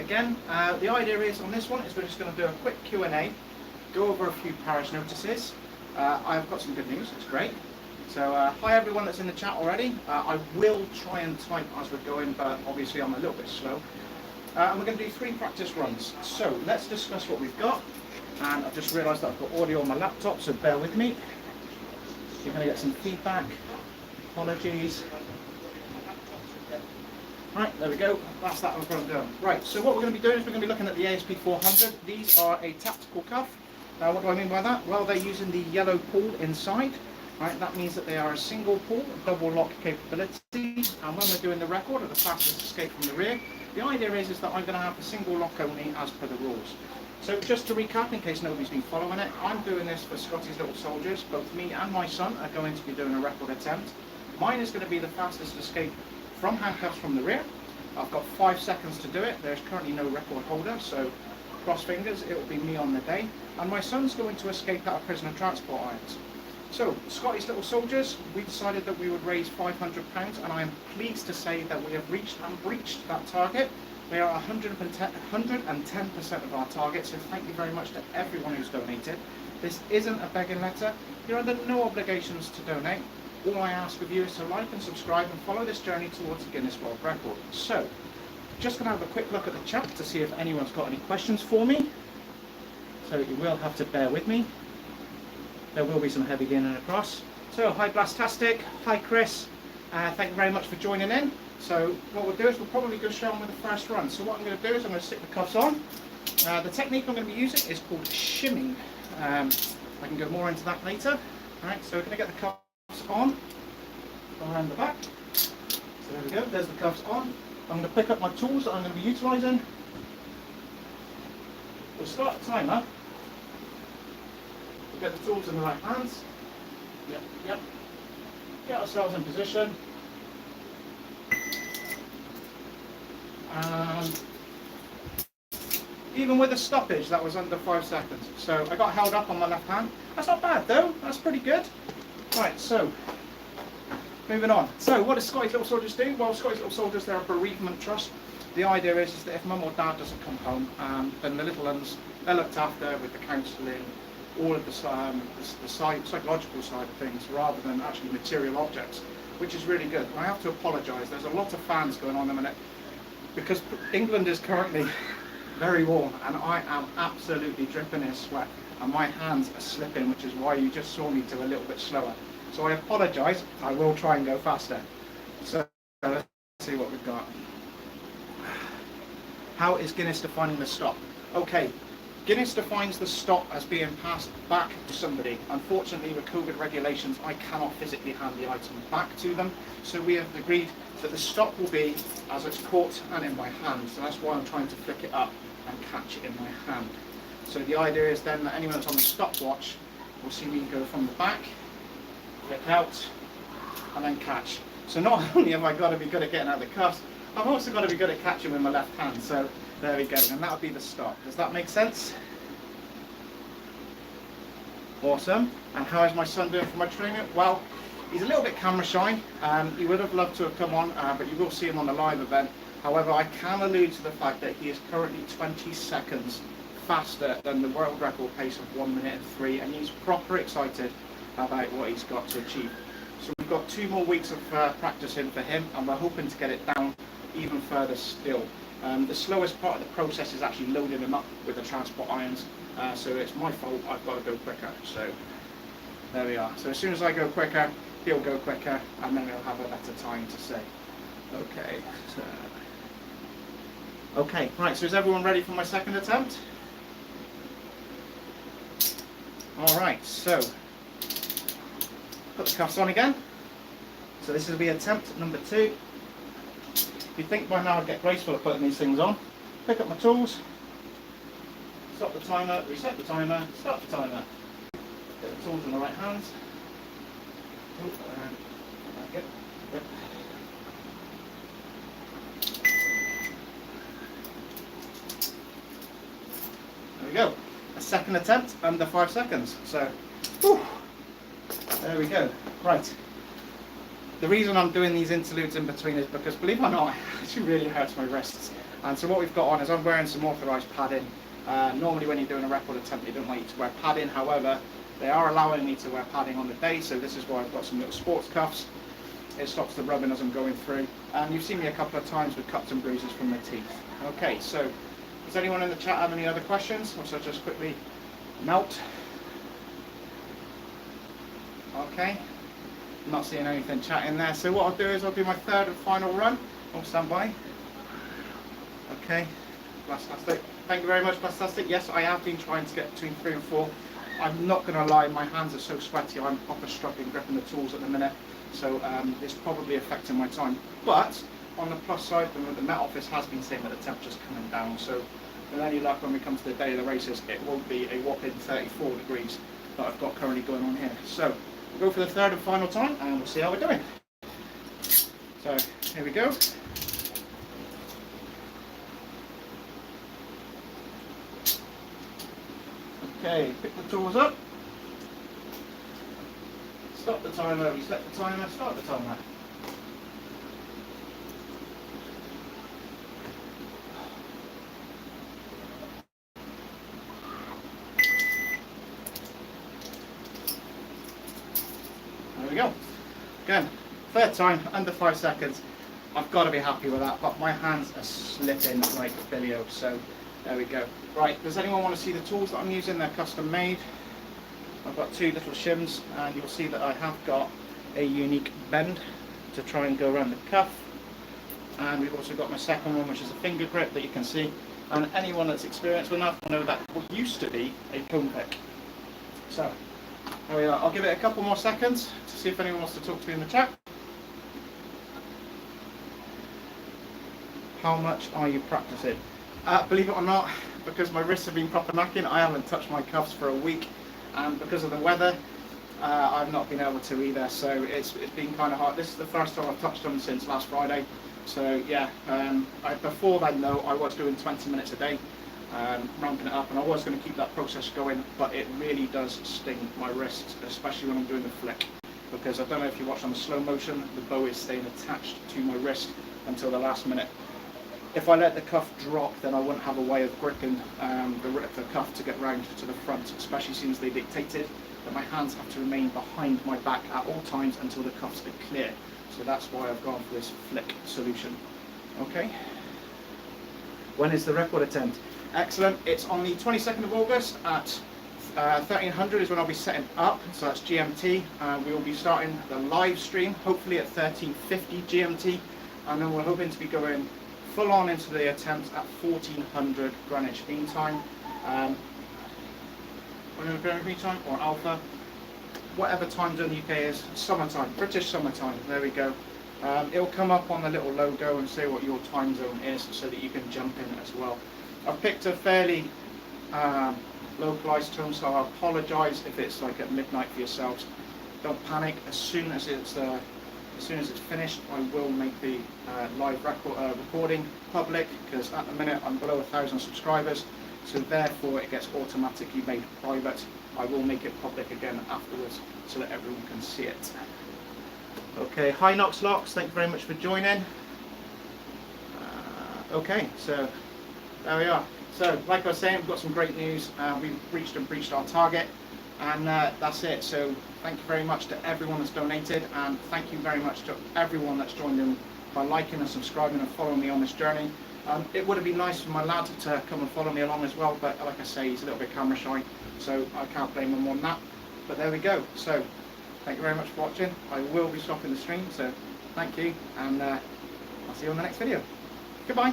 again. The idea is on this one is we're just going to do a quick Q&A, go over a few parish notices. I've got some good news, it's great. So hi everyone that's in the chat already. I will try and type as we're going, but obviously I'm a little bit slow. And we're going to do 3 practice runs. So let's discuss what we've got. And I've just realised that I've got audio on my laptop, so bear with me. You're going to get some feedback. Apologies. Right, there we go. That's that one done. Right, so what we're going to be doing is we're going to be looking at the ASP 400. These are a tactical cuff. What do I mean by that? Well, they're using the yellow pull inside. Right, that means that they are a single pull, double lock capability. And when we're doing the record of the fastest escape from the rear, the idea is that I'm going to have a single lock only as per the rules. So just to recap, in case nobody's been following it, I'm doing this for Scottys Little Soldiers. Both me and my son are going to be doing a record attempt. Mine is going to be the fastest escape from handcuffs from the rear. I've got 5 seconds to do it. There's currently no record holder, so cross fingers, it will be me on the day. And my son's going to escape out of prisoner transport irons. So, Scottys Little Soldiers, we decided that we would raise £500, and I am pleased to say that we have reached and breached that target. We are 110% of our target, so thank you very much to everyone who's donated. This isn't a begging letter. You're under no obligations to donate. All I ask of you is to like and subscribe and follow this journey towards the Guinness World Record. So, just going to have a quick look at the chat to see if anyone's got any questions for me. So you will have to bear with me. There will be some heavy in and across. So, hi Blastastic, hi Chris. Thank you very much for joining in. So what we'll do is we'll probably go straight on with the first run. So what I'm going to do is I'm going to stick the cuffs on. The technique I'm going to be using is called shimming. I can go more into that later. Alright, so we're going to get the cuffs on around the back. So there we go, there's the cuffs on. I'm going to pick up my tools that I'm going to be utilising. We'll start the timer. We'll get the tools in the right hands. Yep. Get ourselves in position. And even with a stoppage, that was under 5 seconds. So I got held up on my left hand. That's not bad though, that's pretty good. Right, so moving on. So what does Scottys Little Soldiers do? Well, Scottys Little Soldiers, they're a bereavement trust. The idea is that if mum or dad doesn't come home, then the little ones, they're looked after with the counselling, all of the psychological side of things, rather than actually material objects, which is really good. I have to apologise, there's a lot of fans going on in a minute, because England is currently very warm and I am absolutely dripping in sweat and my hands are slipping, which is why you just saw me do a little bit slower. So I apologise, I will try and go faster. So let's see what we've got. How is Guinness defining the stop? Okay, Guinness defines the stop as being passed back to somebody. Unfortunately, with COVID regulations, I cannot physically hand the item back to them. So we have agreed that the stop will be as it's caught and in my hand. So that's why I'm trying to flick it up and catch it in my hand. So the idea is then that anyone that's on the stopwatch will see me go from the back, flick out, and then catch. So not only have I got to be good at getting out of the cuffs, I've also got to be good at catching with my left hand. So there we go, and that'll be the stop. Does that make sense? Awesome. And how is my son doing for my training? Well, he's a little bit camera shy. He would have loved to have come on, but you will see him on the live event. However, I can allude to the fact that he is currently 20 seconds faster than the world record pace of 1 minute and 3, and he's proper excited about what he's got to achieve. So we've got 2 more weeks of practice in for him, and we're hoping to get it down even further still. The slowest part of the process is actually loading him up with the transport irons, so it's my fault, I've got to go quicker. So there we are. So as soon as I go quicker, he'll go quicker, and then he'll have a better time to say. Okay, right, so is everyone ready for my second attempt? Alright, so put the cuffs on again. So this will be attempt number 2. If you think by now I'd get graceful at putting these things on, pick up my tools, stop the timer, reset the timer, start the timer. Get the tools in the right hands. There we go. A second attempt under 5 seconds. So, whew, there we go. Right. The reason I'm doing these interludes in between is because, believe it or not, it actually really hurts my wrists. And so what we've got on is I'm wearing some authorised padding. Normally when you're doing a record attempt they don't like you to wear padding, however they are allowing me to wear padding on the day, so this is why I've got some little sports cuffs. It stops the rubbing as I'm going through. And you've seen me a couple of times with cuts and bruises from my teeth. Okay, so does anyone in the chat have any other questions, or should I just quickly melt? Okay, I'm not seeing anything chatting there, so what I'll do is I'll do my third and final run. I'll stand by. Okay, fantastic. Thank you very much, fantastic. Yes, I have been trying to get between 3 and 4. I'm not going to lie, my hands are so sweaty, I'm proper struggling gripping the tools at the minute, so it's probably affecting my time. But on the plus side, the Met Office has been saying that the temperature's coming down, so with any luck when we come to the day of the races, it won't be a whopping 34 degrees that I've got currently going on here. So we'll go for the third and final time and we'll see how we're doing. So here we go. Okay, pick the tools up. Stop the timer, reset the timer, start the timer. There we go. Again, third time, under 5 seconds. I've got to be happy with that, but my hands are slipping like a billy-o, so there we go. Right, does anyone want to see the tools that I'm using? They're custom made. I've got 2 little shims, and you'll see that I have got a unique bend to try and go around the cuff. And we've also got my second one, which is a finger grip that you can see. And anyone that's experienced with that will know that what used to be a cone pick. So, there we are. I'll give it a couple more seconds to see if anyone wants to talk to me in the chat. How much are you practicing? Believe it or not, because my wrists have been proper knacking, I haven't touched my cuffs for a week, and because of the weather, I've not been able to either, so it's been kind of hard. This is the first time I've touched them since last Friday, so yeah, before then though, I was doing 20 minutes a day, ramping it up, and I was going to keep that process going, but it really does sting my wrists, especially when I'm doing the flick, because I don't know if you watch on the slow motion, the bow is staying attached to my wrist until the last minute. If I let the cuff drop, then I wouldn't have a way of gripping the cuff to get round to the front, especially since they dictated that my hands have to remain behind my back at all times until the cuffs are clear. So that's why I've gone for this flick solution. Okay. When is the record attempt? Excellent. It's on the 22nd of August at 1300 is when I'll be setting up, so that's GMT. We will be starting the live stream, hopefully at 1350 GMT, and then we're hoping to be going full on into the attempt at 1400 Greenwich Mean Time. Greenwich Mean Time or Alpha, whatever time zone the UK is, summertime, British summertime, there we go. It'll come up on the little logo and say what your time zone is so that you can jump in as well. I've picked a fairly localized tone, so I apologize if it's like at midnight for yourselves. Don't panic. As soon as it's finished, I will make the live recording public, because at the minute I'm below 1,000 subscribers, so therefore it gets automatically made private. I will make it public again afterwards so that everyone can see it. Okay, hi Nox Locks, thank you very much for joining. Okay, so there we are. So like I was saying, we've got some great news. We've reached and breached our target, and that's it. So thank you very much to everyone that's donated, and thank you very much to everyone that's joined in by liking and subscribing and following me on this journey. It would have been nice for my lad to come and follow me along as well, but like I say, he's a little bit camera shy, so I can't blame him on that. But there we go. So thank you very much for watching. I will be stopping the stream, so thank you, and I'll see you on the next video. Goodbye.